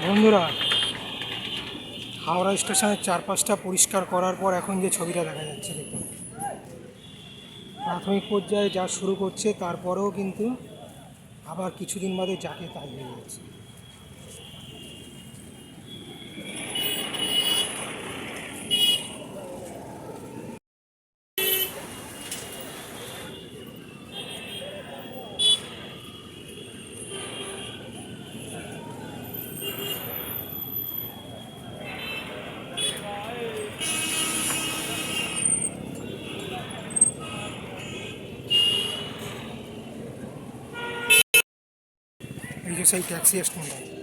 বন্ধুরা, হাওড়া স্টেশনের চারপাশটা পরিষ্কার করার পর এখন যে ছবিটা দেখা যাচ্ছে দেখুন, প্রাথমিক পর্যায়ে যা শুরু করছে তারপরেও কিন্তু আবার কিছুদিন বাদে যাকে তাই হয়ে যাচ্ছে। এই যে সেই ট্যাক্সি স্ট্যান্ড,